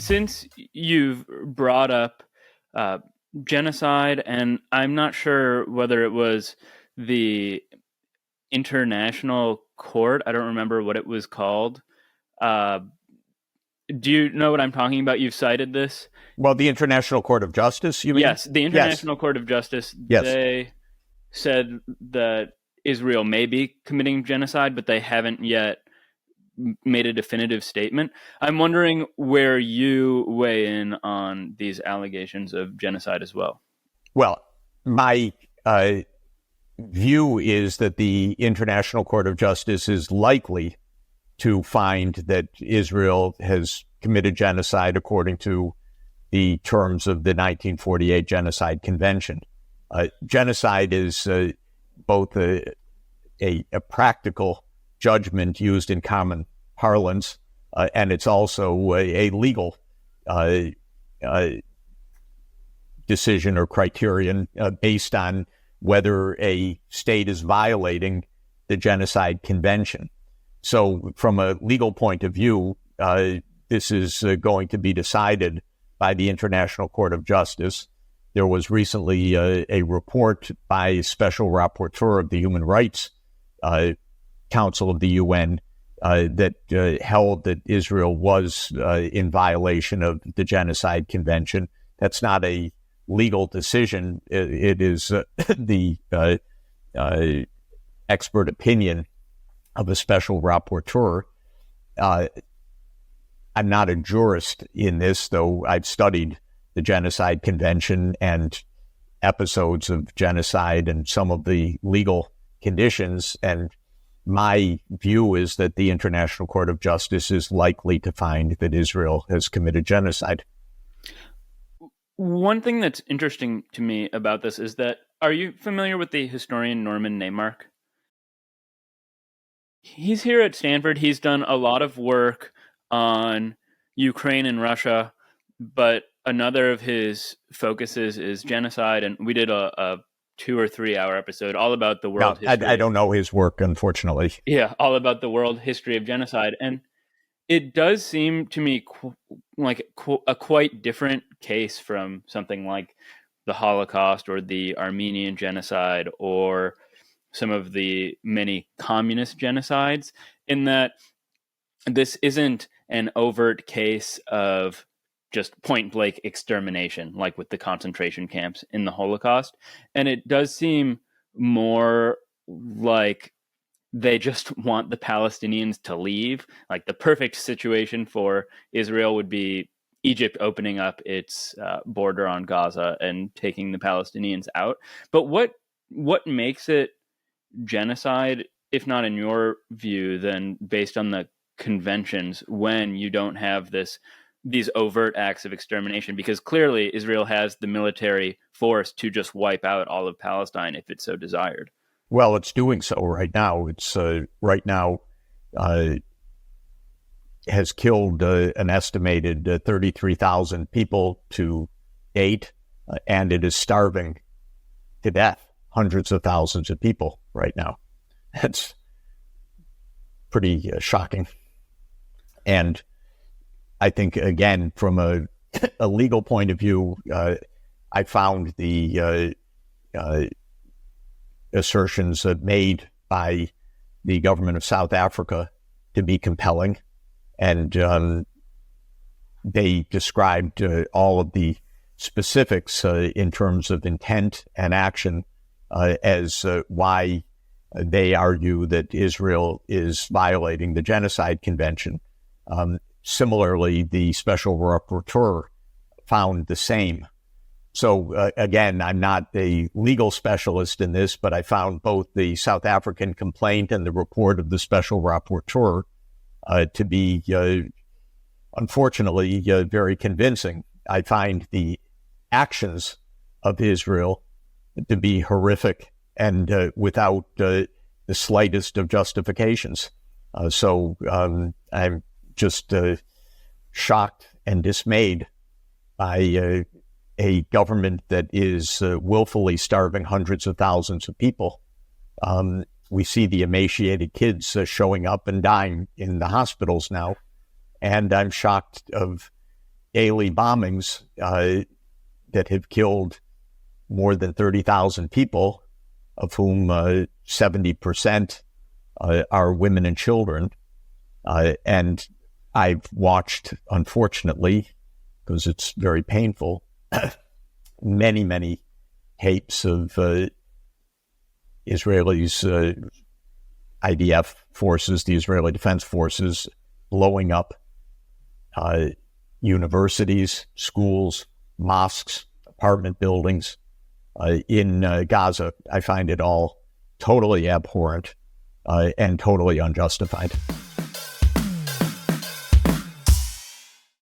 since you've brought up genocide, and I'm not sure whether it was the International Court, I don't remember what it was called. Do you know what I'm talking about? You've cited this? Well, the International Court of Justice, you mean? Yes, the International Court of Justice. Yes. They said that Israel may be committing genocide, but they haven't yet made a definitive statement. I'm wondering where you weigh in on these allegations of genocide as well. Well, my view is that the International Court of Justice is likely to find that Israel has committed genocide according to the terms of the 1948 Genocide Convention. Genocide is both a practical judgment used in common parlance, and it's also a legal decision or criterion based on whether a state is violating the Genocide Convention. So from a legal point of view, this is going to be decided by the International Court of Justice. There was recently a report by a special rapporteur of the Human Rights Council of the UN that held that Israel was in violation of the Genocide Convention. That's not a legal decision. It is the expert opinion of a special rapporteur. I'm not a jurist in this, though I've studied the Genocide Convention and episodes of genocide and some of the legal conditions. And my view is that the International Court of Justice is likely to find that Israel has committed genocide. One thing that's interesting to me about this is that, are you familiar with the historian Norman Naimark? He's here at Stanford. He's done a lot of work on Ukraine and Russia, but another of his focuses is genocide. And we did a 2 or 3 hour episode all about the world history. I don't know his work, unfortunately. Yeah, all about the world history of genocide. And it does seem to me like a quite different case from something like the Holocaust or the Armenian genocide or some of the many communist genocides, in that this isn't an overt case of just point blank extermination, like with the concentration camps in the Holocaust. And it does seem more like they just want the Palestinians to leave. Like the perfect situation for Israel would be Egypt opening up its border on Gaza and taking the Palestinians out. But what makes it genocide, if not in your view, then based on the conventions, when you don't have these overt acts of extermination? Because clearly Israel has the military force to just wipe out all of Palestine if it so desired. Well, it's doing so right now. It's right now has killed an estimated 33,000 people to date, and it is starving to death hundreds of thousands of people right now. That's pretty shocking. And I think, again, from a legal point of view, I found the assertions made by the government of South Africa to be compelling. And they described all of the specifics in terms of intent and action as why they argue that Israel is violating the Genocide Convention. Similarly, the special rapporteur found the same. So again, I'm not a legal specialist in this, but I found both the South African complaint and the report of the special rapporteur to be, unfortunately, very convincing. I find the actions of Israel to be horrific and without the slightest of justifications. So I'm just shocked and dismayed by a government that is willfully starving hundreds of thousands of people. We see the emaciated kids showing up and dying in the hospitals now. And I'm shocked of daily bombings that have killed more than 30,000 people, of whom 70% are women and children. And I've watched, unfortunately, because it's very painful, many tapes of Israelis, IDF forces, the Israeli Defense Forces, blowing up universities, schools, mosques, apartment buildings in Gaza. I find it all totally abhorrent and totally unjustified.